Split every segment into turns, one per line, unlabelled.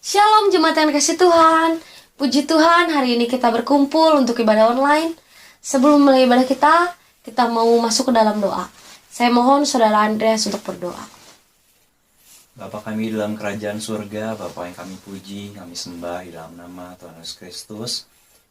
Shalom jemaat yang kasih Tuhan. Puji Tuhan, hari ini kita berkumpul untuk ibadah online. Sebelum mulai ibadah kita mau masuk ke dalam doa. Saya mohon saudara Andreas untuk berdoa.
Bapa kami dalam kerajaan surga, Bapa yang kami puji, kami sembah di dalam nama Tuhan Yesus Kristus.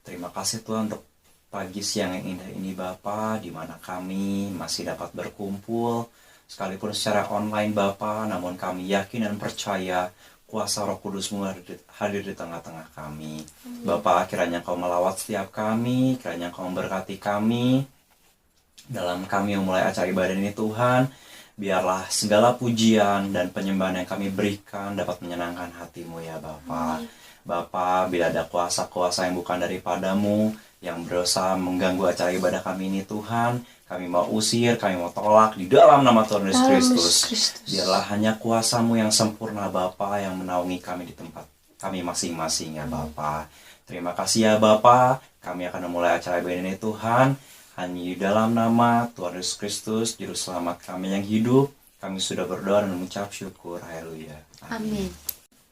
Terima kasih Tuhan untuk pagi siang yang indah ini Bapa, di mana kami masih dapat berkumpul, sekalipun secara online Bapa, namun kami yakin dan percaya kuasa Roh Kudus-Mu hadir di tengah-tengah kami. Bapa, kiranya Engkau melawat setiap kami, kiranya Engkau memberkati kami dalam kami yang mulai acara ibadah ini Tuhan. Biarlah segala pujian dan penyembahan yang kami berikan dapat menyenangkan hati-Mu ya Bapa. Bapa, bila ada kuasa-kuasa yang bukan daripada-Mu yang berusaha mengganggu acara ibadah kami ini Tuhan, kami mau usir, kami mau tolak di dalam nama Tuhan Yesus Kristus. Biarlah hanya kuasa-Mu yang sempurna Bapa yang menaungi kami di tempat kami masing-masing ya Bapa. Terima kasih ya Bapa, kami akan memulai acara ibadah ini Tuhan. Hanya di dalam nama Tuhan Yesus Kristus, Juru Selamat kami yang hidup, kami sudah berdoa dan mengucap syukur. Haleluya.
Amin.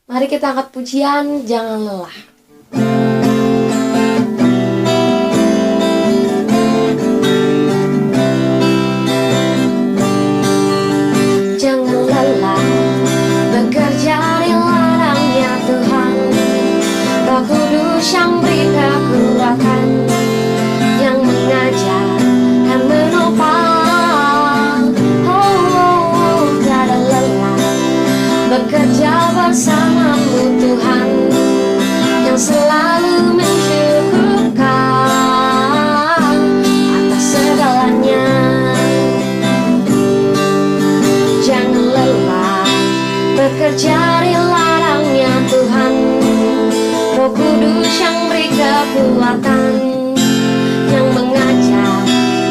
Mari kita angkat pujian, jangan lelah. Jangan lelah bekerja di ladangnya Tuhan. Roh Kudus yang beri kekuatan, yang mengajar dan menopang. Tiada lelah bekerja bersama-Mu Tuhan, yang selalu mencukupkan atas segalanya. Jangan lelah bekerja di ladangnya Tuhan. Roh Kudus yang beri kekuatan, yang mengajar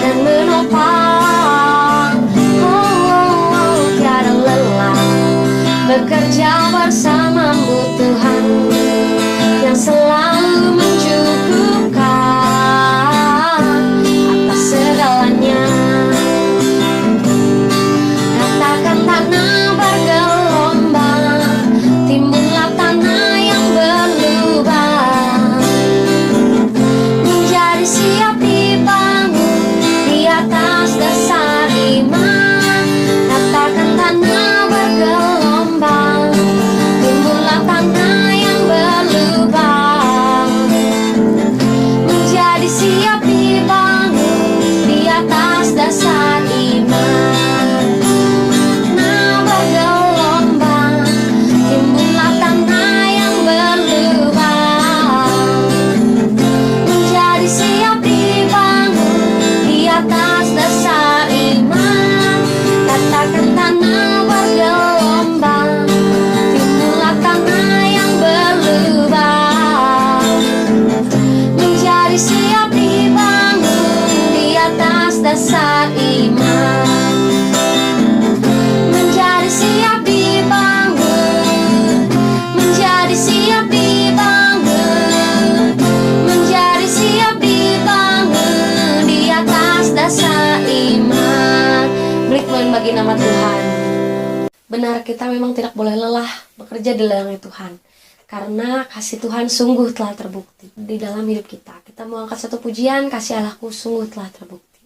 dan menopang. Tiada lelah bekerja bersama-Mu Tuhan, yang selalu mencukupkan atas segalanya. Katakan tanah bergelombang, timbullah tanah yang berlubang, menjadi siap dibangun di atas dasar iman. Katakan tanah bergelombang, timbullah tanah yang berlubang, menjadi siap dibangun di atas dasar iman. Tanah bergelombang, timbullah tanah yang berlubang, menjadi siap dibangun di atas dasar iman. Katakan tanah bergelombang, timbullah tanah yang berlubang, menjadi siap dibangun di atas dasar iman. Menjadi siap dibangun, menjadi siap dibangun, menjadi siap dibangun di atas dasar iman. Beri kemuliaan bagi nama Tuhan. Benar, kita memang tidak boleh lelah bekerja di ladangnya Tuhan, karena kasih Tuhan sungguh telah terbukti di dalam hidup kita. Kita mau angkat satu pujian, kasih Allahku sungguh telah terbukti.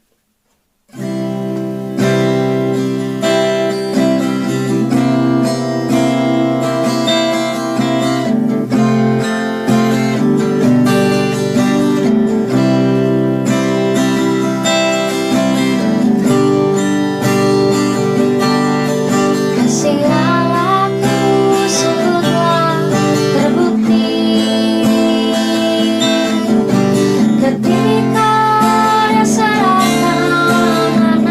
Kasih Allahku sungguh telah terbukti ketika Dia serahkan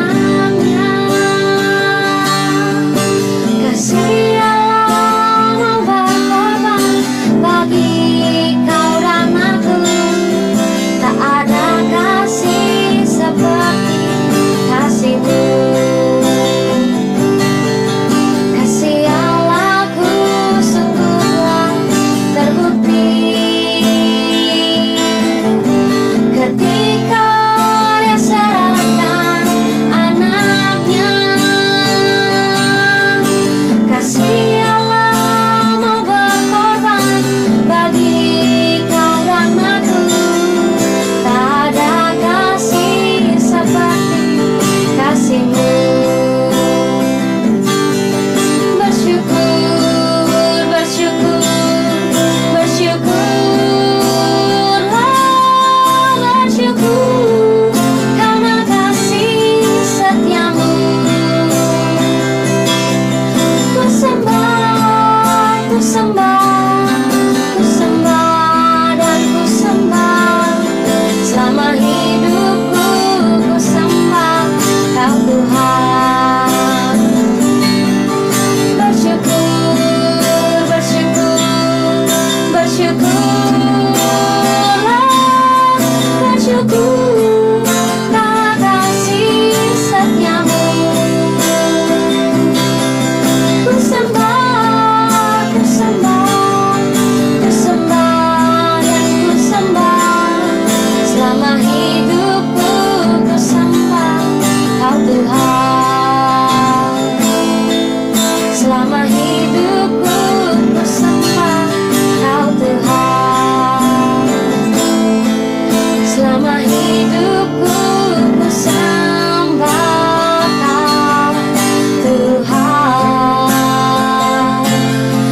sembah dan ku sembah. Selama hidupku ku sembah Kau Tuhan. Bersyukur, bersyukur, bersyukurlah, bersyukur tak kasih setiamu. Ku sembah, ku sembah, ku sembah dan ku sembah. Selama hidupku ku sembah Kau Tuhan. Selama hidupku ku sembah Kau Tuhan. Selama hidupku ku sembah Kau Tuhan.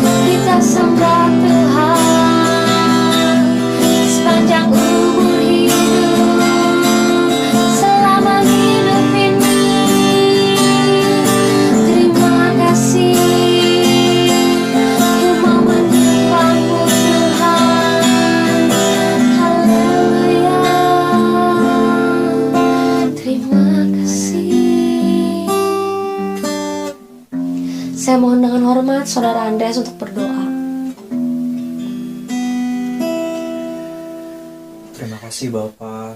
Kita sembah Tuhan sepanjang umur hidup, selama hidup ini. Terima kasih, ku mau menyembah-Mu Tuhan. Haleluya. Terima kasih. Saya mohon dengan hormat Saudara Andreas untuk berdoa.
Terima kasih Bapa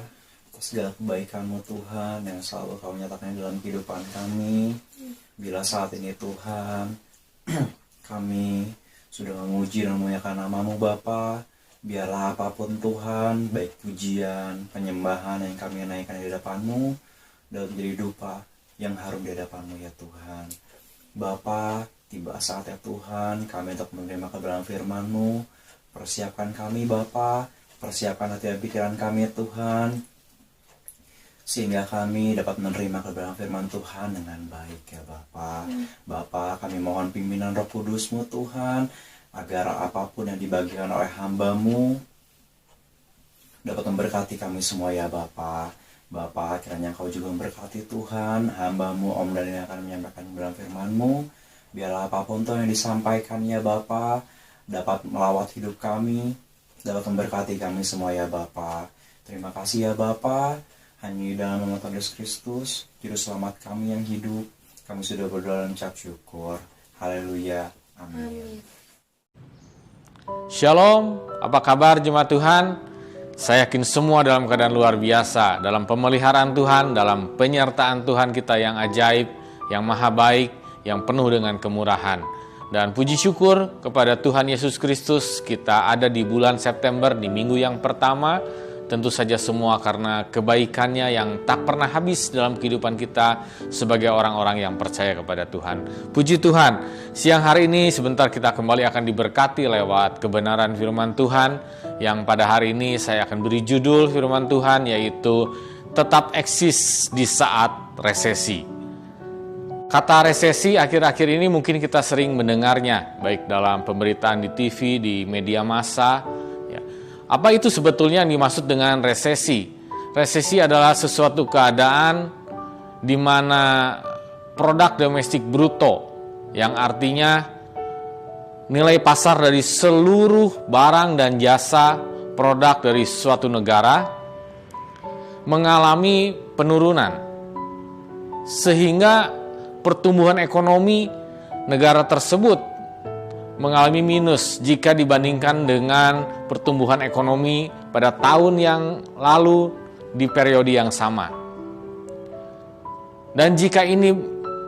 atas segala kebaikan-Mu Tuhan yang selalu Kau nyatakan dalam kehidupan kami. Bila saat ini Tuhan kami sudah memuji dan memuliakan nama-Mu Bapa, biarlah apapun Tuhan, baik pujian, penyembahan yang kami naikkan di hadapan-Mu dalam menjadi dupa yang harum di hadapan-Mu ya Tuhan. Bapa, tiba saatnya Tuhan kami untuk menerima kebenaran firman-Mu. Persiapkan kami Bapa, persiapkan hati dan pikiran kami Tuhan, sehingga kami dapat menerima kebenaran firman Tuhan dengan baik ya Bapa. Bapa, kami mohon pimpinan Roh Kudus-Mu Tuhan, agar apapun yang dibagikan oleh hamba-Mu dapat memberkati kami semua ya Bapa. Bapa, kiranya Kau juga memberkati Tuhan hamba-Mu Om dan yang akan menyampaikan kebenaran firman-Mu. Biarlah apapun Tuhan yang disampaikan ya Bapa dapat melawat hidup kami, dapat memberkati kami semua ya Bapa. Terima kasih ya Bapa. Hanya di dalam nama Tuhan Yesus Kristus, Juru Selamat kami yang hidup, kami sudah berdoa dan ucap syukur. Haleluya. Amin.
Shalom, apa kabar jemaat Tuhan? Saya yakin semua dalam keadaan luar biasa, dalam pemeliharaan Tuhan, dalam penyertaan Tuhan kita yang ajaib, yang maha baik, yang penuh dengan kemurahan. Dan puji syukur kepada Tuhan Yesus Kristus, kita ada di bulan September, di minggu yang pertama. Tentu saja semua karena kebaikannya yang tak pernah habis dalam kehidupan kita sebagai orang-orang yang percaya kepada Tuhan. Puji Tuhan, siang hari ini sebentar kita kembali akan diberkati lewat kebenaran firman Tuhan, yang pada hari ini saya akan beri judul firman Tuhan, yaitu tetap eksis di saat resesi. Kata resesi akhir-akhir ini mungkin kita sering mendengarnya, baik dalam pemberitaan di TV, di media massa. Apa itu sebetulnya yang dimaksud dengan resesi? Resesi adalah sesuatu keadaan di mana produk domestik bruto, yang artinya nilai pasar dari seluruh barang dan jasa produk dari suatu negara mengalami penurunan, sehingga pertumbuhan ekonomi negara tersebut mengalami minus jika dibandingkan dengan pertumbuhan ekonomi pada tahun yang lalu di periode yang sama. Dan jika ini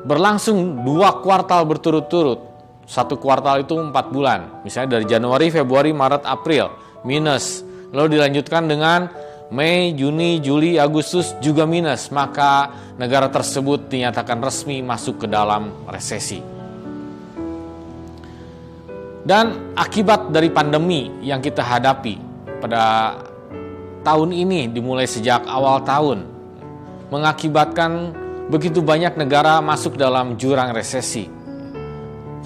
berlangsung 2 kuartal berturut-turut, 1 kuartal itu 4 bulan, misalnya dari Januari, Februari, Maret, April, minus, lalu dilanjutkan dengan Mei, Juni, Juli, Agustus juga minus, maka negara tersebut dinyatakan resmi masuk ke dalam resesi. Dan akibat dari pandemi yang kita hadapi pada tahun ini, dimulai sejak awal tahun, mengakibatkan begitu banyak negara masuk dalam jurang resesi.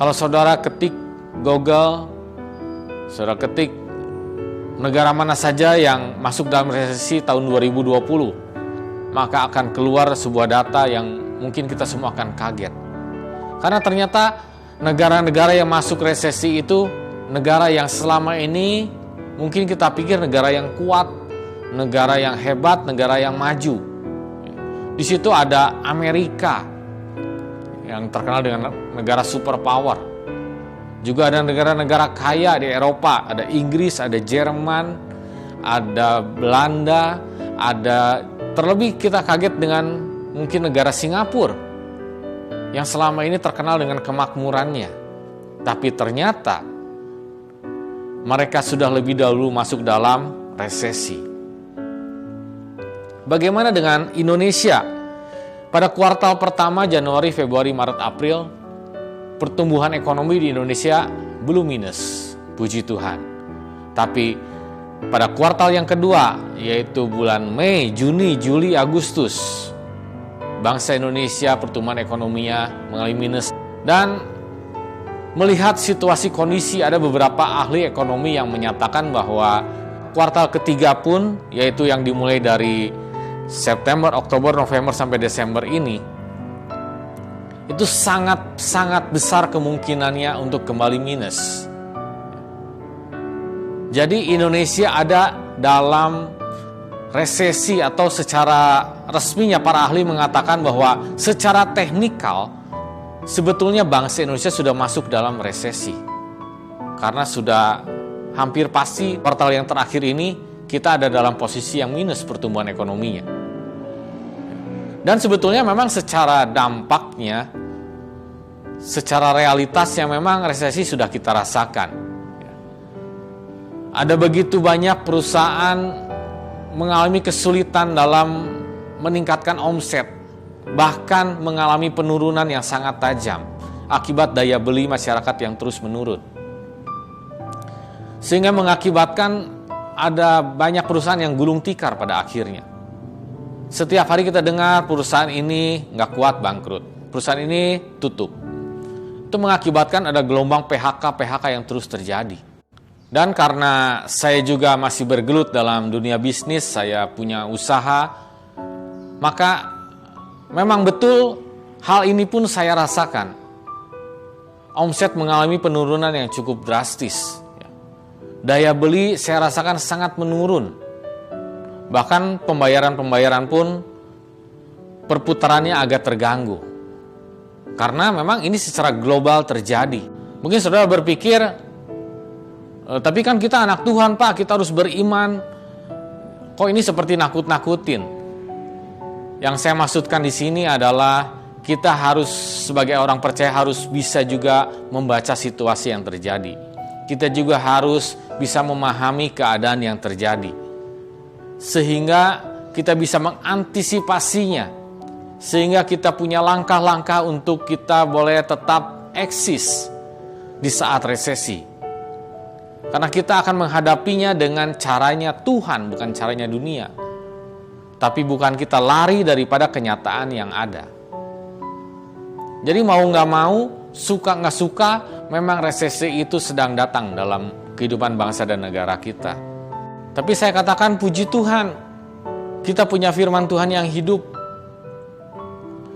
Kalau saudara ketik Google, saudara ketik negara mana saja yang masuk dalam resesi tahun 2020, maka akan keluar sebuah data yang mungkin kita semua akan kaget. Karena ternyata negara-negara yang masuk resesi itu negara yang selama ini mungkin kita pikir negara yang kuat, negara yang hebat, negara yang maju. Di situ ada Amerika yang terkenal dengan negara superpower. Juga ada negara-negara kaya di Eropa, ada Inggris, ada Jerman, ada Belanda, ada terlebih kita kaget dengan mungkin negara Singapura yang selama ini terkenal dengan kemakmurannya. Tapi ternyata mereka sudah lebih dahulu masuk dalam resesi. Bagaimana dengan Indonesia? Pada kuartal pertama Januari, Februari, Maret, April, pertumbuhan ekonomi di Indonesia belum minus, puji Tuhan. Tapi pada kuartal yang kedua, yaitu bulan Mei, Juni, Juli, Agustus, bangsa Indonesia pertumbuhan ekonominya mengalami minus. Dan melihat situasi kondisi, ada beberapa ahli ekonomi yang menyatakan bahwa kuartal ketiga pun, yaitu yang dimulai dari September, Oktober, November sampai Desember ini, itu sangat besar kemungkinannya untuk kembali minus. Jadi Indonesia ada dalam resesi, atau secara resminya para ahli mengatakan bahwa secara teknikal sebetulnya bangsa Indonesia sudah masuk dalam resesi. Karena sudah hampir pasti kuartal yang terakhir ini kita ada dalam posisi yang minus pertumbuhan ekonominya. Dan sebetulnya memang secara dampaknya, secara realitasnya memang resesi sudah kita rasakan. Ada begitu banyak perusahaan mengalami kesulitan dalam meningkatkan omset, bahkan mengalami penurunan yang sangat tajam akibat daya beli masyarakat yang terus menurun. Sehingga mengakibatkan ada banyak perusahaan yang gulung tikar pada akhirnya. Setiap hari kita dengar perusahaan ini nggak kuat, bangkrut. Perusahaan ini tutup. Itu mengakibatkan ada gelombang PHK yang terus terjadi. Dan karena saya juga masih bergelut dalam dunia bisnis, saya punya usaha, maka memang betul hal ini pun saya rasakan. Omset mengalami penurunan yang cukup drastis. Daya beli saya rasakan sangat menurun. Bahkan pembayaran pun perputarannya agak terganggu. Karena memang ini secara global terjadi. Mungkin saudara berpikir, tapi kan kita anak Tuhan, Pak, kita harus beriman. Kok ini seperti nakut-nakutin? Yang saya maksudkan di sini adalah kita harus sebagai orang percaya harus bisa juga membaca situasi yang terjadi. Kita juga harus bisa memahami keadaan yang terjadi. Sehingga kita bisa mengantisipasinya. Sehingga kita punya langkah-langkah untuk kita boleh tetap eksis di saat resesi. Karena kita akan menghadapinya dengan caranya Tuhan, bukan caranya dunia. Tapi bukan kita lari daripada kenyataan yang ada. Jadi mau gak mau, suka gak suka, memang resesi itu sedang datang dalam kehidupan bangsa dan negara kita. Tapi saya katakan puji Tuhan, kita punya firman Tuhan yang hidup,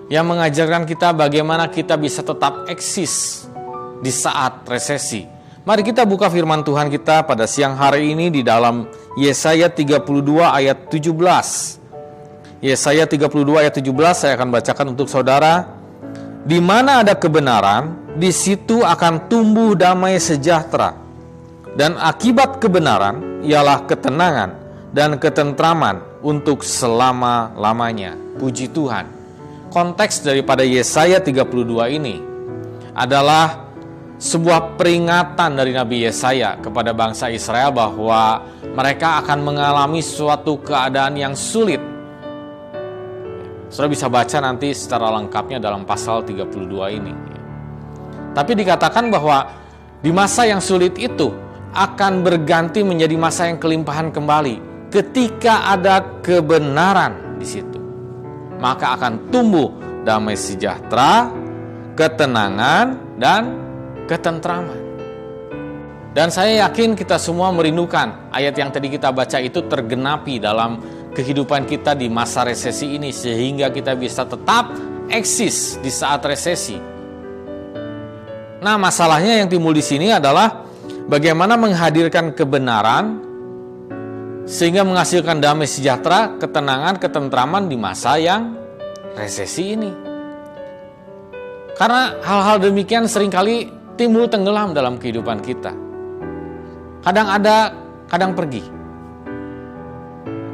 yang mengajarkan kita bagaimana kita bisa tetap eksis di saat resesi. Mari kita buka firman Tuhan kita pada siang hari ini di dalam Yesaya 32 ayat 17. Yesaya 32 ayat 17 saya akan bacakan untuk saudara. Di mana ada kebenaran, di situ akan tumbuh damai sejahtera. Dan akibat kebenaran ialah ketenangan dan ketentraman untuk selama-lamanya. Puji Tuhan. Konteks daripada Yesaya 32 ini adalah sebuah peringatan dari Nabi Yesaya kepada bangsa Israel bahwa mereka akan mengalami suatu keadaan yang sulit. Saudara bisa baca nanti secara lengkapnya dalam pasal 32 ini. Tapi dikatakan bahwa di masa yang sulit itu akan berganti menjadi masa yang kelimpahan kembali ketika ada kebenaran di situ. Maka akan tumbuh damai sejahtera, ketenangan, dan ketentraman. Dan saya yakin kita semua merindukan ayat yang tadi kita baca itu tergenapi dalam kehidupan kita di masa resesi ini, sehingga kita bisa tetap eksis di saat resesi. Nah, masalahnya yang timbul di sini adalah bagaimana menghadirkan kebenaran sehingga menghasilkan damai sejahtera, ketenangan, ketentraman di masa yang resesi ini. Karena hal-hal demikian seringkali timbul tenggelam dalam kehidupan kita. Kadang ada, kadang pergi.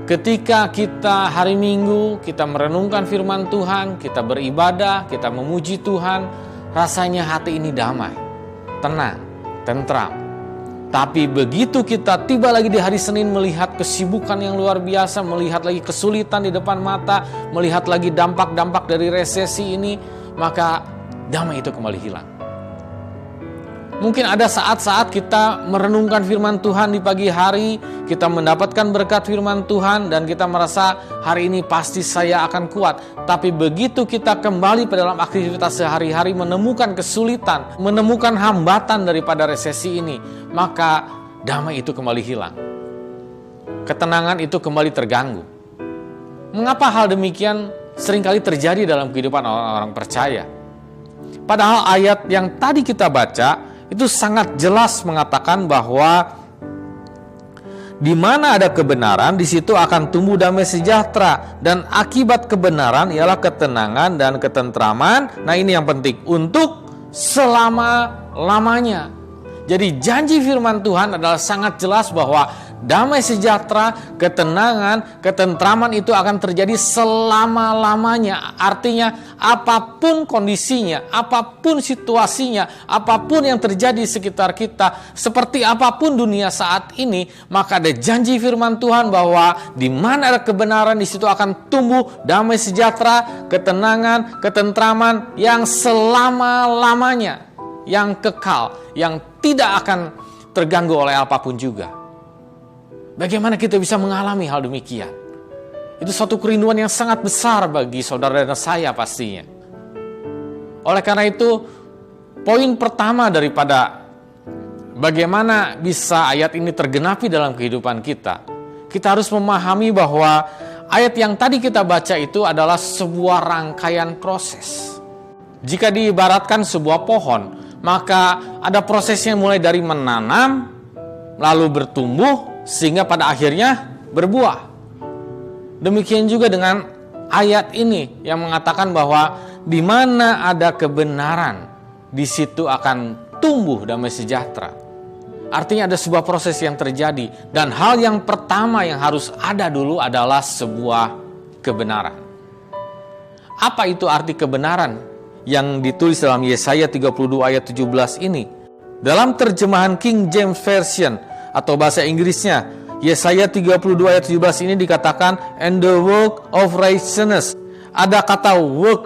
Ketika kita hari Minggu, kita merenungkan firman Tuhan, kita beribadah, kita memuji Tuhan, rasanya hati ini damai, tenang, tentram. Tapi begitu kita tiba lagi di hari Senin melihat kesibukan yang luar biasa, melihat lagi kesulitan di depan mata, melihat lagi dampak-dampak dari resesi ini, maka damai itu kembali hilang. Mungkin ada saat-saat kita merenungkan firman Tuhan di pagi hari, kita mendapatkan berkat firman Tuhan dan kita merasa hari ini pasti saya akan kuat. Tapi begitu kita kembali pada dalam aktivitas sehari-hari menemukan kesulitan, menemukan hambatan daripada resesi ini, maka damai itu kembali hilang. Ketenangan itu kembali terganggu. Mengapa hal demikian seringkali terjadi dalam kehidupan orang-orang percaya? Padahal ayat yang tadi kita baca itu sangat jelas mengatakan bahwa di mana ada kebenaran, di situ akan tumbuh damai sejahtera, dan akibat kebenaran ialah ketenangan dan ketentraman. Nah, ini yang penting, untuk selama-lamanya. Jadi janji firman Tuhan adalah sangat jelas bahwa damai sejahtera, ketenangan, ketentraman itu akan terjadi selama-lamanya. Artinya apapun kondisinya, apapun situasinya, apapun yang terjadi di sekitar kita, seperti apapun dunia saat ini, maka ada janji firman Tuhan bahwa di mana ada kebenaran, di situ akan tumbuh damai sejahtera, ketenangan, ketentraman yang selama-lamanya, yang kekal, yang tidak akan terganggu oleh apapun juga. Bagaimana kita bisa mengalami hal demikian? Itu suatu kerinduan yang sangat besar bagi saudara dan saya pastinya. Oleh karena itu, poin pertama daripada bagaimana bisa ayat ini tergenapi dalam kehidupan kita, kita harus memahami bahwa ayat yang tadi kita baca itu adalah sebuah rangkaian proses. Jika diibaratkan sebuah pohon, maka ada prosesnya mulai dari menanam, lalu bertumbuh, sehingga pada akhirnya berbuah. Demikian juga dengan ayat ini yang mengatakan bahwa di mana ada kebenaran, di situ akan tumbuh damai sejahtera. Artinya ada sebuah proses yang terjadi, dan hal yang pertama yang harus ada dulu adalah sebuah kebenaran. Apa itu arti kebenaran yang ditulis dalam Yesaya 32 ayat 17 ini? Dalam terjemahan King James Version atau bahasa Inggrisnya, Yesaya 32 ayat 17 ini dikatakan and the work of righteousness. Ada kata work,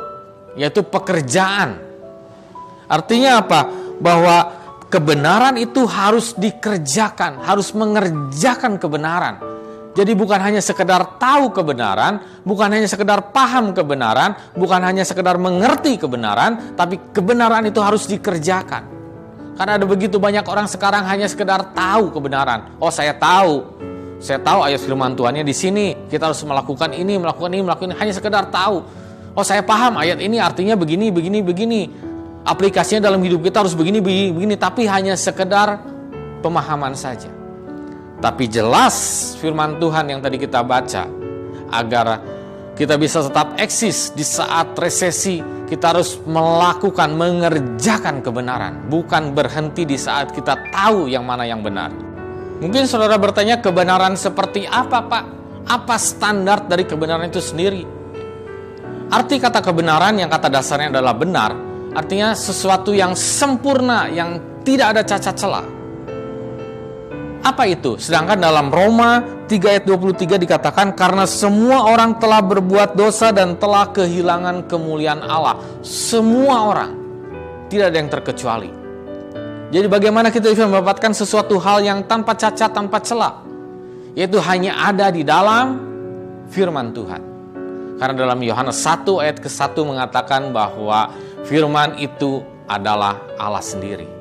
yaitu pekerjaan. Artinya apa? Bahwa kebenaran itu harus dikerjakan, harus mengerjakan kebenaran. Jadi bukan hanya sekedar tahu kebenaran, bukan hanya sekedar paham kebenaran, bukan hanya sekedar mengerti kebenaran, tapi kebenaran itu harus dikerjakan. Karena ada begitu banyak orang sekarang hanya sekedar tahu kebenaran. Oh, saya tahu ayat firman Tuhannya di sini. Kita harus melakukan ini, melakukan ini. Hanya sekedar tahu. Oh, saya paham ayat ini artinya begini. Aplikasinya dalam hidup kita harus begini. Tapi hanya sekedar pemahaman saja. Tapi jelas firman Tuhan yang tadi kita baca, agar kita bisa tetap eksis di saat resesi, kita harus mengerjakan kebenaran, bukan berhenti di saat kita tahu yang mana yang benar. Mungkin saudara bertanya, kebenaran seperti apa, Pak? Apa standar dari kebenaran itu sendiri? Arti kata kebenaran yang kata dasarnya adalah benar, artinya sesuatu yang sempurna, yang tidak ada cacat celah. Apa itu? Sedangkan dalam Roma 3 ayat 23 dikatakan, karena semua orang telah berbuat dosa dan telah kehilangan kemuliaan Allah. Semua orang, tidak ada yang terkecuali. Jadi bagaimana kita bisa mendapatkan sesuatu hal yang tanpa cacat, tanpa celah? Yaitu hanya ada di dalam firman Tuhan. Karena dalam Yohanes 1 ayat ke-1 mengatakan bahwa firman itu adalah Allah sendiri.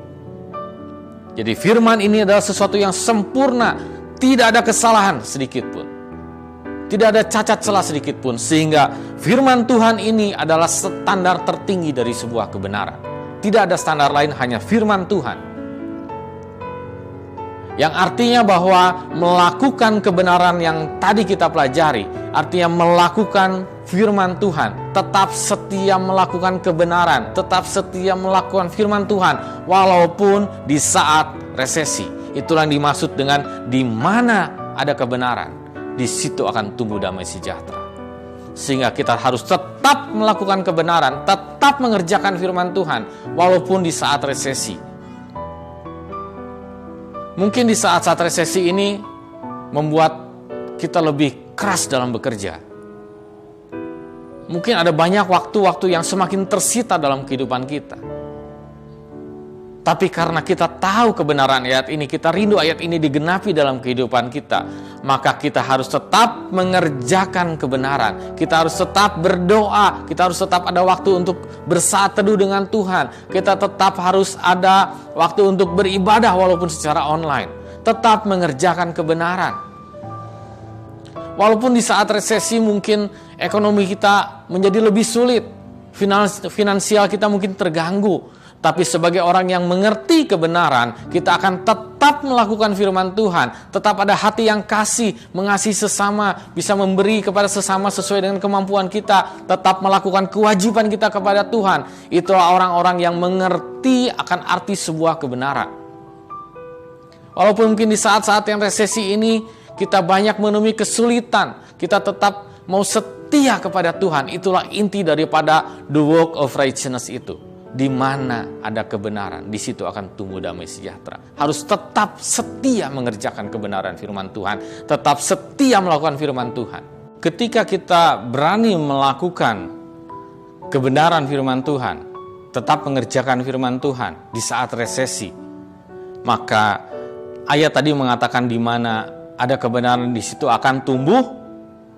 Jadi firman ini adalah sesuatu yang sempurna, tidak ada kesalahan sedikit pun, tidak ada cacat celah sedikit pun, sehingga firman Tuhan ini adalah standar tertinggi dari sebuah kebenaran. Tidak ada standar lain, hanya firman Tuhan. Yang artinya bahwa melakukan kebenaran yang tadi kita pelajari, artinya melakukan firman Tuhan, tetap setia melakukan kebenaran, tetap setia melakukan firman Tuhan, walaupun di saat resesi. Itulah yang dimaksud dengan di mana ada kebenaran, di situ akan tumbuh damai sejahtera. Sehingga kita harus tetap melakukan kebenaran, tetap mengerjakan firman Tuhan, walaupun di saat resesi. Mungkin di saat-saat resesi ini membuat kita lebih keras dalam bekerja. Mungkin ada banyak waktu-waktu yang semakin tersita dalam kehidupan kita. Tapi karena kita tahu kebenaran ayat ini, kita rindu ayat ini digenapi dalam kehidupan kita, maka kita harus tetap mengerjakan kebenaran. Kita harus tetap berdoa, kita harus tetap ada waktu untuk bersaat teduh dengan Tuhan. Kita tetap harus ada waktu untuk beribadah walaupun secara online. Tetap mengerjakan kebenaran. Walaupun di saat resesi mungkin ekonomi kita menjadi lebih sulit, finansial kita mungkin terganggu. Tapi sebagai orang yang mengerti kebenaran, kita akan tetap melakukan firman Tuhan. Tetap ada hati yang kasih, mengasihi sesama, bisa memberi kepada sesama sesuai dengan kemampuan kita. Tetap melakukan kewajiban kita kepada Tuhan. Itulah orang-orang yang mengerti akan arti sebuah kebenaran. Walaupun mungkin di saat-saat yang resesi ini, kita banyak menemui kesulitan, kita tetap mau setia kepada Tuhan. Itulah inti daripada the work of righteousness itu. Di mana ada kebenaran, di situ akan tumbuh damai sejahtera. Harus tetap setia mengerjakan kebenaran firman Tuhan, tetap setia melakukan firman Tuhan. Ketika kita berani melakukan kebenaran firman Tuhan, tetap mengerjakan firman Tuhan di saat resesi, maka ayat tadi mengatakan di mana ada kebenaran, di situ akan tumbuh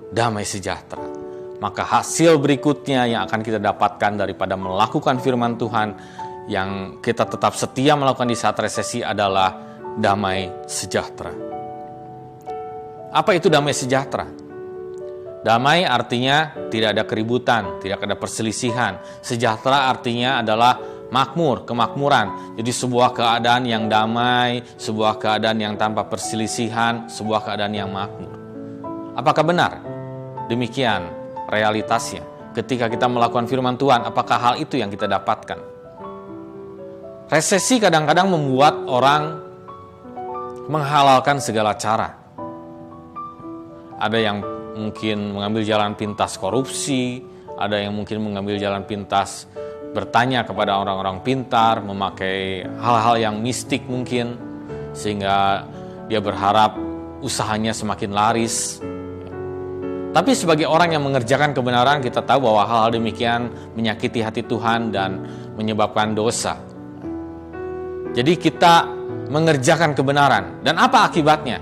damai sejahtera. Maka hasil berikutnya yang akan kita dapatkan daripada melakukan firman Tuhan yang kita tetap setia melakukan di saat resesi adalah damai sejahtera. Apa itu damai sejahtera? Damai artinya tidak ada keributan, tidak ada perselisihan. Sejahtera artinya adalah makmur, kemakmuran. Jadi sebuah keadaan yang damai, sebuah keadaan yang tanpa perselisihan, sebuah keadaan yang makmur. Apakah benar? Demikian realitasnya. Ketika kita melakukan firman Tuhan, apakah hal itu yang kita dapatkan? Resesi kadang-kadang membuat orang menghalalkan segala cara. Ada yang mungkin mengambil jalan pintas korupsi, ada yang mungkin mengambil jalan pintas bertanya kepada orang-orang pintar, memakai hal-hal yang mistik mungkin, sehingga dia berharap usahanya semakin laris. Tapi sebagai orang yang mengerjakan kebenaran, kita tahu bahwa hal-hal demikian menyakiti hati Tuhan dan menyebabkan dosa. Jadi kita mengerjakan kebenaran. Dan apa akibatnya?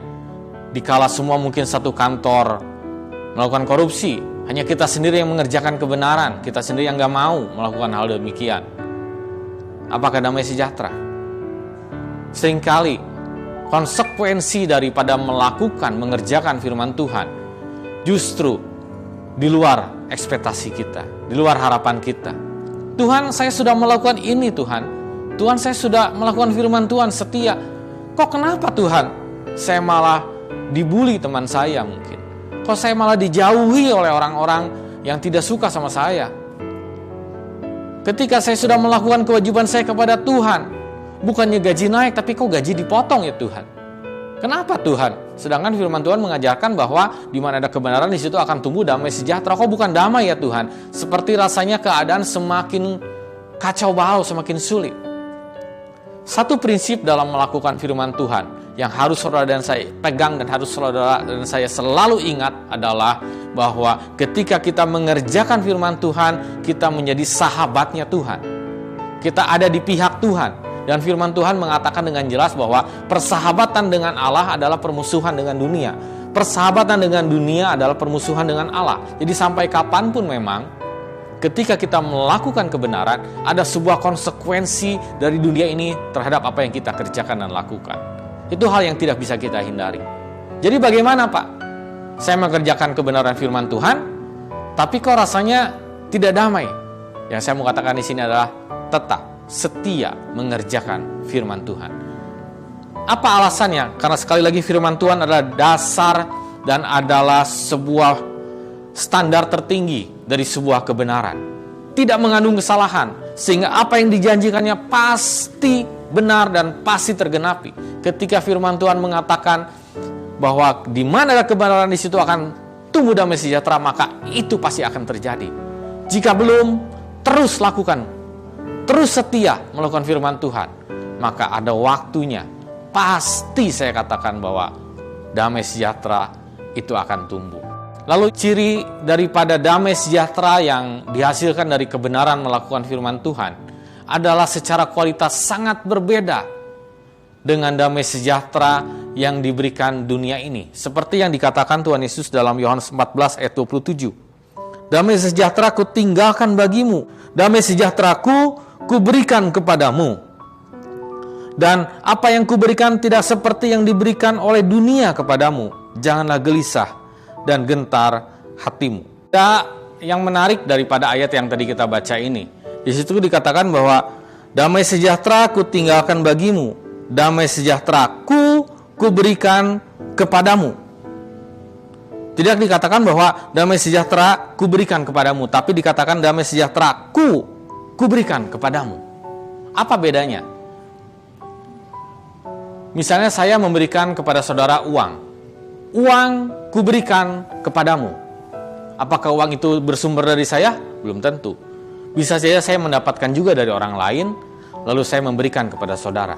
Dikala semua mungkin satu kantor melakukan korupsi, hanya kita sendiri yang mengerjakan kebenaran, kita sendiri yang gak mau melakukan hal demikian. Apakah damai sejahtera? Seringkali konsekuensi daripada mengerjakan firman Tuhan justru di luar ekspektasi kita, di luar harapan kita. Tuhan, saya sudah melakukan ini Tuhan. Tuhan, saya sudah melakukan firman Tuhan setia. Kok kenapa Tuhan? Saya malah dibully teman saya mungkin. Kok saya malah dijauhi oleh orang-orang yang tidak suka sama saya? Ketika saya sudah melakukan kewajiban saya kepada Tuhan, bukannya gaji naik, tapi kok gaji dipotong ya Tuhan? Kenapa Tuhan? Sedangkan firman Tuhan mengajarkan bahwa di mana ada kebenaran, di situ akan tumbuh damai sejahtera. Kok bukan damai ya Tuhan? Seperti rasanya keadaan semakin kacau balau, semakin sulit. Satu prinsip dalam melakukan firman Tuhan yang harus saudara dan saya pegang dan harus saudara dan saya selalu ingat adalah bahwa ketika kita mengerjakan firman Tuhan, kita menjadi sahabatnya Tuhan. Kita ada di pihak Tuhan. Dan firman Tuhan mengatakan dengan jelas bahwa persahabatan dengan Allah adalah permusuhan dengan dunia. Persahabatan dengan dunia adalah permusuhan dengan Allah. Jadi sampai kapanpun memang, ketika kita melakukan kebenaran, ada sebuah konsekuensi dari dunia ini terhadap apa yang kita kerjakan dan lakukan. Itu hal yang tidak bisa kita hindari. Jadi bagaimana Pak? Saya mengerjakan kebenaran firman Tuhan, tapi kok rasanya tidak damai? Yang saya mau katakan di sini adalah tetap setia mengerjakan firman Tuhan. Apa alasannya? Karena sekali lagi firman Tuhan adalah dasar dan adalah sebuah standar tertinggi dari sebuah kebenaran. Tidak mengandung kesalahan, sehingga apa yang dijanjikannya pasti benar dan pasti tergenapi. Ketika firman Tuhan mengatakan bahwa di mana ada kebenaran di situ akan tumbuh damai sejahtera, maka itu pasti akan terjadi. Jika belum, terus lakukan, terus setia melakukan firman Tuhan, maka ada waktunya, pasti saya katakan bahwa damai sejahtera itu akan tumbuh. Lalu ciri daripada damai sejahtera yang dihasilkan dari kebenaran melakukan firman Tuhan adalah secara kualitas sangat berbeda dengan damai sejahtera yang diberikan dunia ini. Seperti yang dikatakan Tuhan Yesus dalam Yohanes 14 ayat 27. Damai sejahtera ku tinggalkan bagimu, damai sejahtera ku berikan kepadamu. Dan apa yang kuberikan tidak seperti yang diberikan oleh dunia kepadamu. Janganlah gelisah dan gentar hatimu. Ada yang menarik daripada ayat yang tadi kita baca ini. Di situ dikatakan bahwa damai sejahtera ku tinggalkan bagimu, damai sejahtera ku berikan kepadamu. Tidak dikatakan bahwa damai sejahtera ku berikan kepadamu, tapi dikatakan damai sejahtera ku berikan kepadamu. Apa bedanya? Misalnya saya memberikan kepada saudara uang kuberikan kepadamu. Apakah uang itu bersumber dari saya? Belum tentu. Bisa saja saya mendapatkan juga dari orang lain, lalu saya memberikan kepada saudara.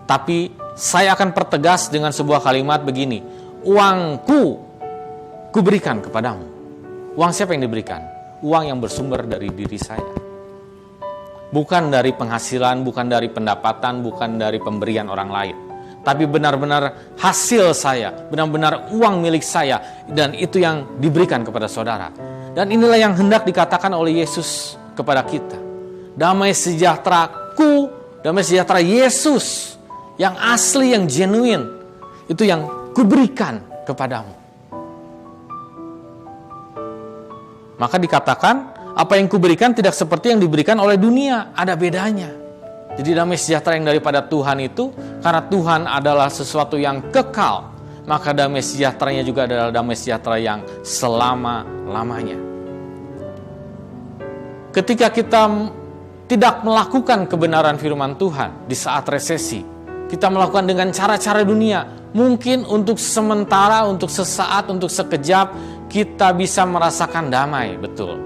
Tapi saya akan pertegas dengan sebuah kalimat begini, uangku kuberikan kepadamu. Uang siapa yang diberikan? Uang yang bersumber dari diri saya. Bukan dari penghasilan, bukan dari pendapatan, bukan dari pemberian orang lain. Tapi benar-benar hasil saya, benar-benar uang milik saya, dan itu yang diberikan kepada saudara. Dan inilah yang hendak dikatakan oleh Yesus kepada kita. Damai sejahteraku, damai sejahtera Yesus, yang asli, yang genuine, itu yang kuberikan kepadamu. Maka dikatakan, apa yang kuberikan tidak seperti yang diberikan oleh dunia, ada bedanya. Jadi damai sejahtera yang daripada Tuhan itu, karena Tuhan adalah sesuatu yang kekal, maka damai sejahteranya juga adalah damai sejahtera yang selama-lamanya. Ketika kita tidak melakukan kebenaran firman Tuhan di saat resesi, kita melakukan dengan cara-cara dunia, mungkin untuk sementara, untuk sesaat, untuk sekejap, kita bisa merasakan damai, betul.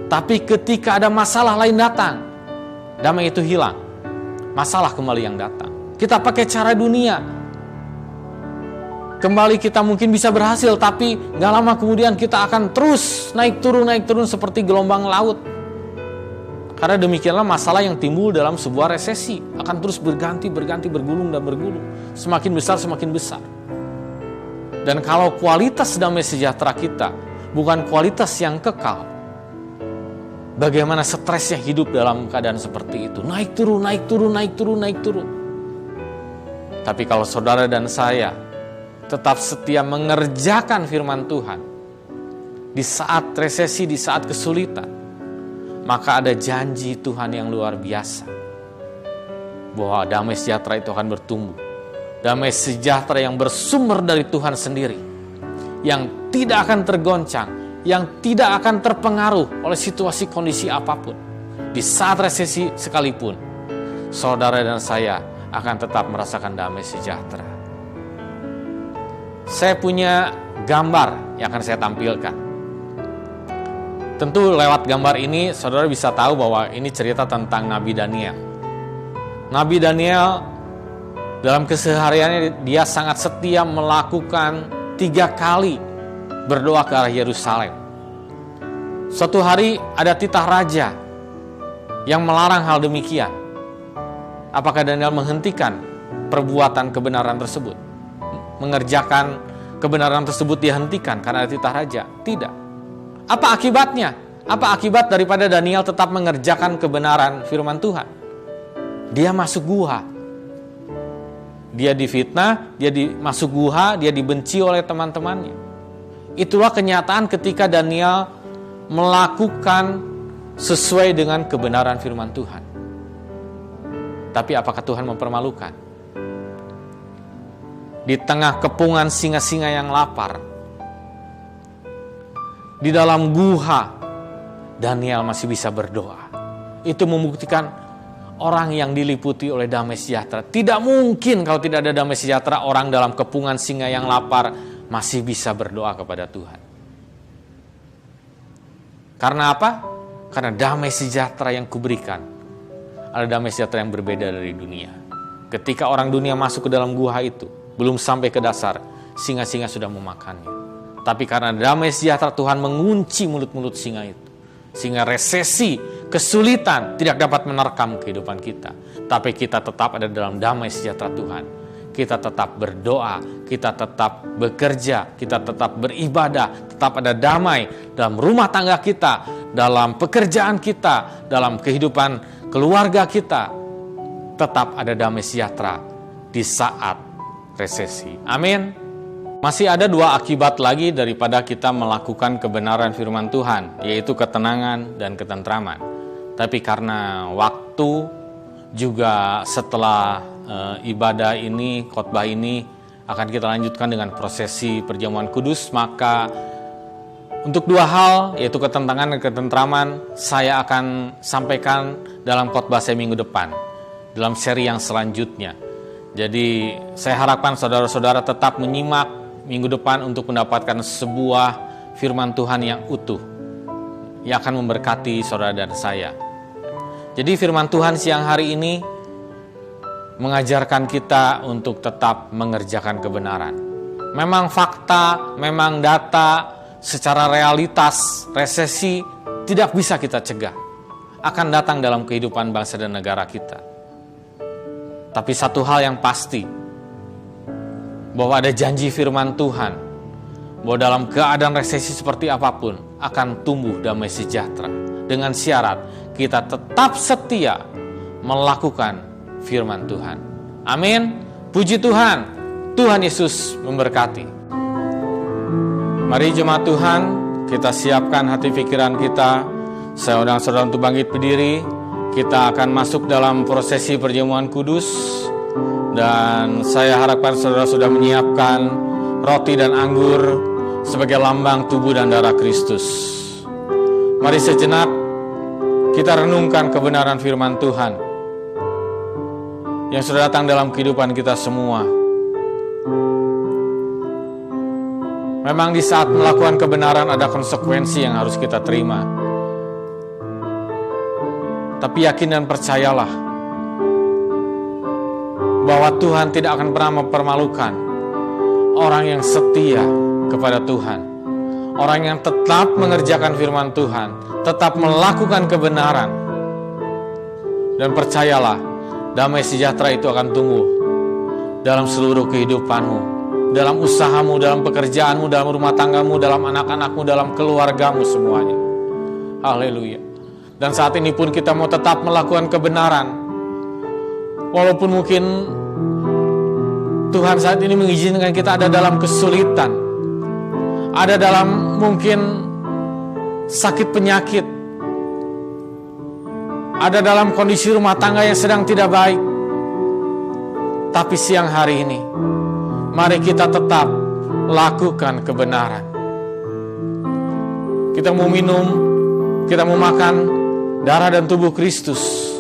Tapi ketika ada masalah lain datang, damai itu hilang. Masalah kembali yang datang. Kita pakai cara dunia. Kembali kita mungkin bisa berhasil, tapi gak lama kemudian kita akan terus naik turun seperti gelombang laut. Karena demikianlah masalah yang timbul dalam sebuah resesi. Akan terus berganti, bergulung dan bergulung. Semakin besar. Dan kalau kualitas damai sejahtera kita bukan kualitas yang kekal, bagaimana stresnya hidup dalam keadaan seperti itu. Naik turun. Tapi kalau saudara dan saya tetap setia mengerjakan firman Tuhan di saat resesi, di saat kesulitan, maka ada janji Tuhan yang luar biasa. Bahwa damai sejahtera itu akan bertumbuh. Damai sejahtera yang bersumber dari Tuhan sendiri. Yang tidak akan tergoncang, yang tidak akan terpengaruh oleh situasi kondisi apapun. Di saat resesi sekalipun, saudara dan saya akan tetap merasakan damai sejahtera. Saya punya gambar yang akan saya tampilkan. Tentu lewat gambar ini, saudara bisa tahu bahwa ini cerita tentang Nabi Daniel. Nabi Daniel dalam kesehariannya dia sangat setia melakukan 3 kali berdoa ke arah Yerusalem. Suatu hari ada titah raja yang melarang hal demikian. Apakah Daniel menghentikan perbuatan kebenaran tersebut? Mengerjakan kebenaran tersebut dihentikan karena ada titah raja? Tidak. Apa akibatnya? Apa akibat daripada Daniel tetap mengerjakan kebenaran firman Tuhan? Dia masuk gua. Dia difitnah, dia masuk gua, dia dibenci oleh teman-temannya. Itulah kenyataan ketika Daniel melakukan sesuai dengan kebenaran firman Tuhan. Tapi apakah Tuhan mempermalukan? di tengah kepungan singa-singa yang lapar, di dalam guha, Daniel masih bisa berdoa. Itu membuktikan orang yang diliputi oleh damai sejahtera. Tidak mungkin kalau tidak ada damai sejahtera, orang dalam kepungan singa yang lapar masih bisa berdoa kepada Tuhan. Karena apa? Karena damai sejahtera yang kuberikan adalah damai sejahtera yang berbeda dari dunia. Ketika orang dunia masuk ke dalam guha itu, belum sampai ke dasar, singa-singa sudah memakannya. Tapi karena damai sejahtera Tuhan mengunci mulut-mulut singa itu, sehingga resesi, kesulitan tidak dapat menerkam kehidupan kita. Tapi kita tetap ada dalam damai sejahtera Tuhan. Kita tetap berdoa, kita tetap bekerja, kita tetap beribadah, tetap ada damai dalam rumah tangga kita, dalam pekerjaan kita, dalam kehidupan keluarga kita. Tetap ada damai sejahtera di saat resesi. Amin. Masih ada 2 akibat lagi daripada kita melakukan kebenaran firman Tuhan, yaitu ketenangan dan ketentraman. Tapi karena waktu, juga setelah ibadah ini, khotbah ini akan kita lanjutkan dengan prosesi perjamuan kudus, maka untuk 2 hal, yaitu ketenangan dan ketentraman, saya akan sampaikan dalam khotbah saya minggu depan, dalam seri yang selanjutnya. Jadi saya harapkan saudara-saudara tetap menyimak minggu depan untuk mendapatkan sebuah firman Tuhan yang utuh, yang akan memberkati saudara dan saya. Jadi firman Tuhan siang hari ini mengajarkan kita untuk tetap mengerjakan kebenaran. Memang fakta, memang data, secara realitas resesi tidak bisa kita cegah. Akan datang dalam kehidupan bangsa dan negara kita. Tapi satu hal yang pasti, bahwa ada janji firman Tuhan, bahwa dalam keadaan resesi seperti apapun, akan tumbuh damai sejahtera. Dengan syarat, kita tetap setia melakukan firman Tuhan. Amin. Puji Tuhan. Tuhan Yesus memberkati. Mari jemaat Tuhan, kita siapkan hati pikiran kita. Saya undang saudara untuk bangkit berdiri. Kita akan masuk dalam prosesi perjamuan kudus. Dan saya harapkan saudara sudah menyiapkan roti dan anggur sebagai lambang tubuh dan darah Kristus. Mari sejenak kita renungkan kebenaran firman Tuhan yang sudah datang dalam kehidupan kita semua. Memang di saat melakukan kebenaran ada konsekuensi yang harus kita terima. Tapi yakin dan percayalah bahwa Tuhan tidak akan pernah mempermalukan orang yang setia kepada Tuhan. Orang yang tetap mengerjakan firman Tuhan, tetap melakukan kebenaran. Dan percayalah, damai sejahtera itu akan tumbuh dalam seluruh kehidupanmu, dalam usahamu, dalam pekerjaanmu, dalam rumah tanggamu, dalam anak-anakmu, dalam keluargamu semuanya. Haleluya. Dan saat ini pun kita mau tetap melakukan kebenaran. Walaupun mungkin Tuhan saat ini mengizinkan kita ada dalam kesulitan, ada dalam mungkin sakit penyakit, ada dalam kondisi rumah tangga yang sedang tidak baik. Tapi siang hari ini, mari kita tetap lakukan kebenaran. Kita mau minum, kita mau makan darah dan tubuh Kristus.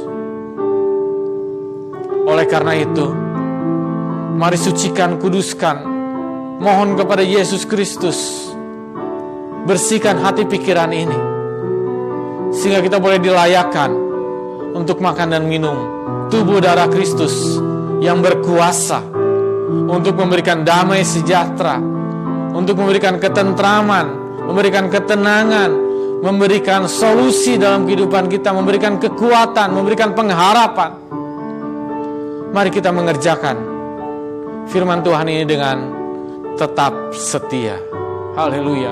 Oleh karena itu, mari sucikan, kuduskan, mohon kepada Yesus Kristus, bersihkan hati pikiran ini, sehingga kita boleh dilayakkan untuk makan dan minum tubuh darah Kristus yang berkuasa untuk memberikan damai sejahtera, untuk memberikan ketentraman, memberikan ketenangan, memberikan solusi dalam kehidupan kita, memberikan kekuatan, memberikan pengharapan. Mari kita mengerjakan firman Tuhan ini dengan tetap setia. Haleluya.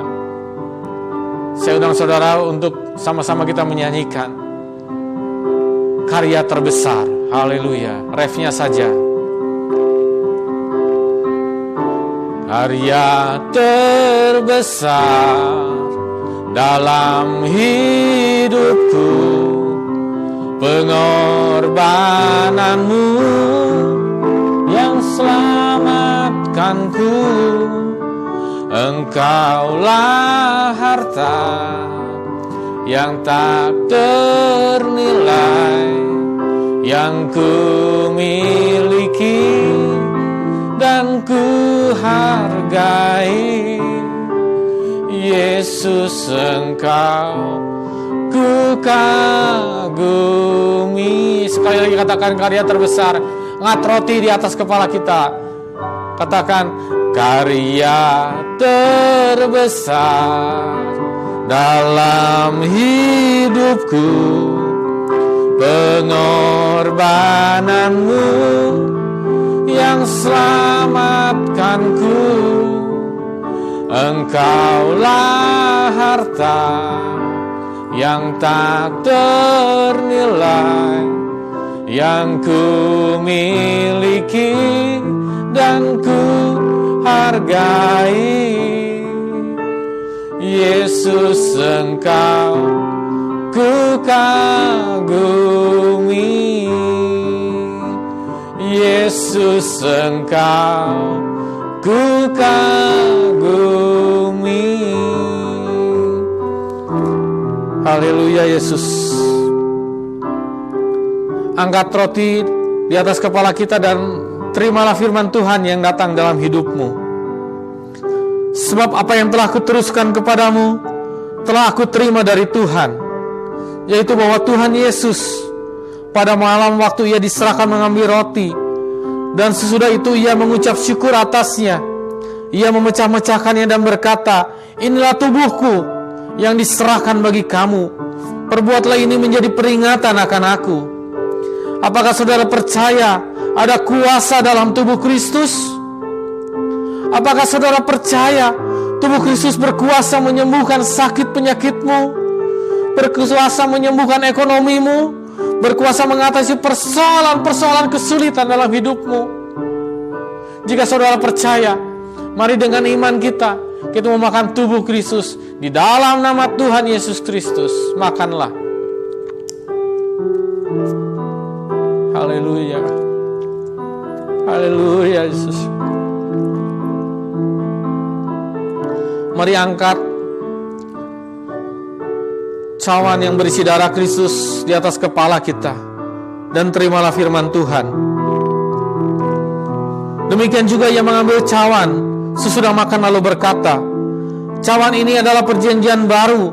Saya undang saudara untuk sama-sama kita menyanyikan karya terbesar. Haleluya. Refnya saja. Karya terbesar dalam hidupku, pengorbananmu yang selamatkan menyelamatkanku. Engkaulah harta yang tak ternilai, yang ku miliki dan ku hargai. Yesus, Engkau ku kagumi. Sekali lagi katakan karya terbesar, angkat roti di atas kepala kita. Katakan, karya terbesar dalam hidupku, pengorbananmu yang selamatkanku. Engkaulah harta yang tak ternilai, yang ku miliki dan ku hargai. Yesus, Engkau ku kagumi. Yesus, Engkau ku kagumi. Haleluya Yesus. Angkat roti di atas kepala kita dan terimalah firman Tuhan yang datang dalam hidupmu. Sebab apa yang telah kuteruskan kepadamu telah aku terima dari Tuhan, yaitu bahwa Tuhan Yesus pada malam waktu ia diserahkan mengambil roti, dan sesudah itu ia mengucap syukur atasnya. Ia memecah-mecahkannya dan berkata, inilah tubuhku yang diserahkan bagi kamu. Perbuatlah ini menjadi peringatan akan aku. Apakah saudara percaya ada kuasa dalam tubuh Kristus? Apakah saudara percaya tubuh Kristus berkuasa menyembuhkan sakit penyakitmu, berkuasa menyembuhkan ekonomimu, berkuasa mengatasi persoalan-persoalan kesulitan dalam hidupmu? Jika saudara percaya, mari dengan iman kita memakan tubuh Kristus di dalam nama Tuhan Yesus Kristus. Makanlah. Haleluya. Haleluya Yesus. Mari angkat cawan yang berisi darah Kristus di atas kepala kita dan terimalah firman Tuhan. Demikian juga ia mengambil cawan sesudah makan lalu berkata, cawan ini adalah perjanjian baru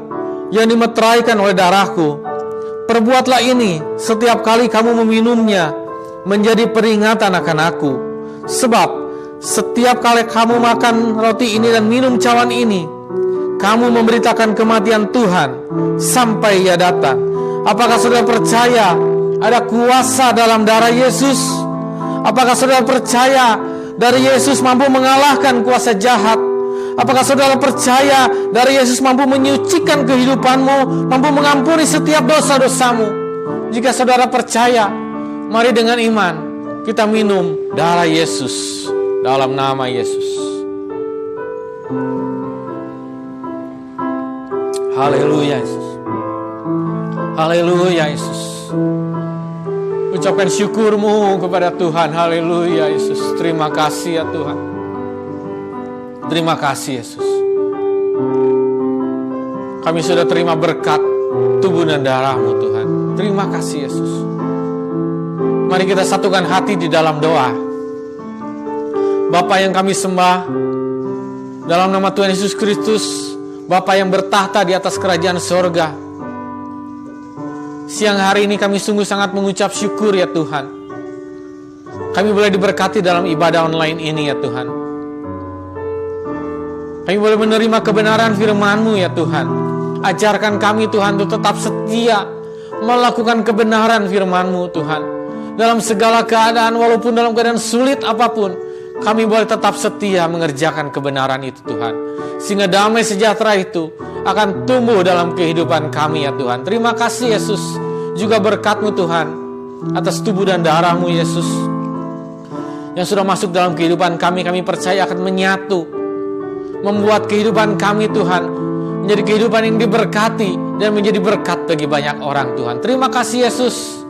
yang dimeteraikan oleh darahku. Perbuatlah ini setiap kali kamu meminumnya menjadi peringatan akan aku. Sebab setiap kali kamu makan roti ini dan minum cawan ini, kamu memberitakan kematian Tuhan sampai ia datang. Apakah saudara percaya ada kuasa dalam darah Yesus? Apakah saudara percaya dari Yesus mampu mengalahkan kuasa jahat? Apakah saudara percaya dari Yesus mampu menyucikan kehidupanmu, mampu mengampuni setiap dosa-dosamu? Jika saudara percaya, mari dengan iman kita minum darah Yesus dalam nama Yesus. Haleluya Yesus. Haleluya Yesus. Ucapkan syukurmu kepada Tuhan. Haleluya Yesus. Terima kasih ya Tuhan. Terima kasih Yesus. Kami sudah terima berkat tubuh dan darah-Mu Tuhan. Terima kasih Yesus. Mari kita satukan hati di dalam doa. Bapa yang kami sembah, dalam nama Tuhan Yesus Kristus, Bapa yang bertahta di atas kerajaan sorga, siang hari ini kami sungguh sangat mengucap syukur ya Tuhan. Kami boleh diberkati dalam ibadah online ini ya Tuhan. Kami boleh menerima kebenaran firman-Mu ya Tuhan. Ajarkan kami Tuhan untuk tetap setia melakukan kebenaran firman-Mu Tuhan. Dalam segala keadaan, walaupun dalam keadaan sulit apapun, kami boleh tetap setia mengerjakan kebenaran itu Tuhan. Sehingga damai sejahtera itu akan tumbuh dalam kehidupan kami ya Tuhan. Terima kasih Yesus. Juga berkat-Mu Tuhan atas tubuh dan darah-Mu Yesus yang sudah masuk dalam kehidupan kami. Kami percaya akan menyatu, membuat kehidupan kami Tuhan menjadi kehidupan yang diberkati dan menjadi berkat bagi banyak orang Tuhan. Terima kasih Yesus.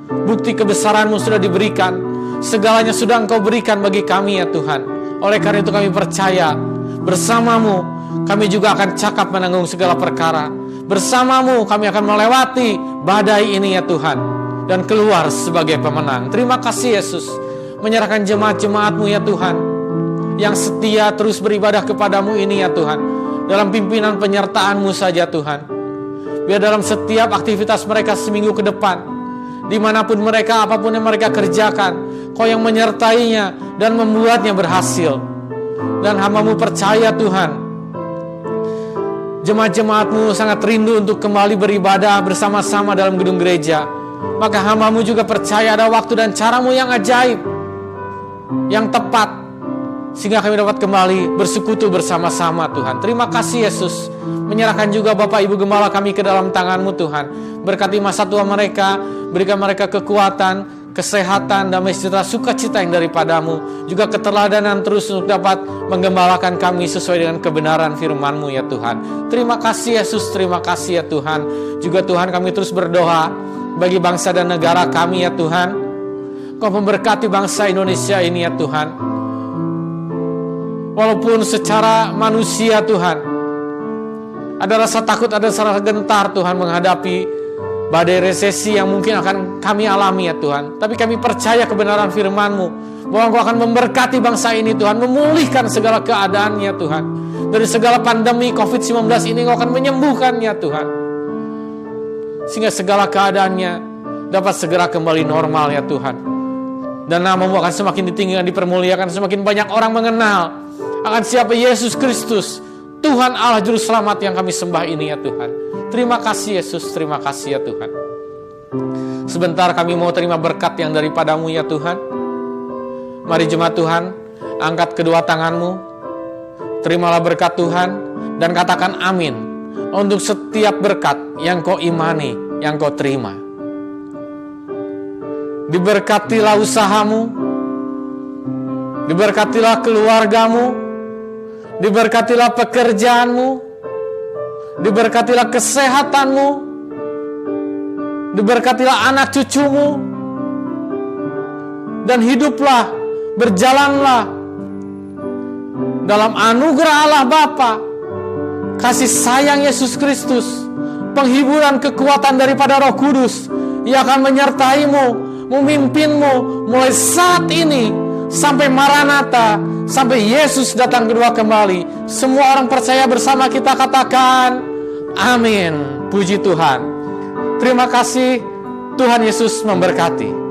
Bukti kebesaran-Mu sudah diberikan. Segalanya sudah Engkau berikan bagi kami ya Tuhan. Oleh karena itu kami percaya bersama-Mu kami juga akan cakap menanggung segala perkara. Bersama-Mu kami akan melewati badai ini ya Tuhan, dan keluar sebagai pemenang. Terima kasih Yesus. Menyerahkan jemaat-jemaat-Mu ya Tuhan, yang setia terus beribadah kepadamu ini ya Tuhan, dalam pimpinan penyertaan-Mu saja Tuhan. Biar dalam setiap aktivitas mereka seminggu ke depan, dimanapun mereka, apapun yang mereka kerjakan, Kau yang menyertainya dan membuatnya berhasil. Dan hamba-Mu percaya Tuhan, jemaat-jemaat-Mu sangat rindu untuk kembali beribadah bersama-sama dalam gedung gereja. Maka hamba-Mu juga percaya ada waktu dan cara-Mu yang ajaib, yang tepat, sehingga kami dapat kembali bersekutu bersama-sama Tuhan. Terima kasih Yesus. Menyerahkan juga Bapak Ibu Gembala kami ke dalam tangan-Mu Tuhan. Berkati masa tua mereka, berikan mereka kekuatan, kesehatan, damai sejahtera, sukacita yang daripada-Mu, juga keteladanan terus untuk dapat menggembalakan kami sesuai dengan kebenaran firman-Mu ya Tuhan. Terima kasih Yesus, terima kasih ya Tuhan. Juga Tuhan kami terus berdoa bagi bangsa dan negara kami ya Tuhan. Kau memberkati bangsa Indonesia ini ya Tuhan. Walaupun secara manusia Tuhan ada rasa takut, ada rasa gentar Tuhan menghadapi badai resesi yang mungkin akan kami alami ya Tuhan. Tapi kami percaya kebenaran firman-Mu, bahwa Engkau akan memberkati bangsa ini Tuhan, memulihkan segala keadaannya Tuhan. Dari segala pandemi COVID-19 ini Engkau akan menyembuhkannya Tuhan, sehingga segala keadaannya dapat segera kembali normal ya Tuhan. Dan nama-Mu akan semakin ditinggikan, dipermuliakan, semakin banyak orang mengenal akan siapa Yesus Kristus, Tuhan Allah Juru Selamat yang kami sembah ini ya Tuhan. Terima kasih Yesus, terima kasih ya Tuhan. Sebentar kami mau terima berkat yang daripada-Mu ya Tuhan. Mari jemaat Tuhan, angkat kedua tangan-Mu, terimalah berkat Tuhan, dan katakan amin untuk setiap berkat yang kau imani, yang kau terima. Diberkatilah usahamu, diberkatilah keluargamu, diberkatilah pekerjaanmu, diberkatilah kesehatanmu, diberkatilah anak cucumu, dan hiduplah, berjalanlah dalam anugerah Allah Bapa, kasih sayang Yesus Kristus, penghiburan kekuatan daripada Roh Kudus yang akan menyertaimu, memimpinmu mulai saat ini sampai Maranatha, sampai Yesus datang kedua kembali. Semua orang percaya bersama kita katakan amin. Puji Tuhan. Terima kasih. Tuhan Yesus memberkati.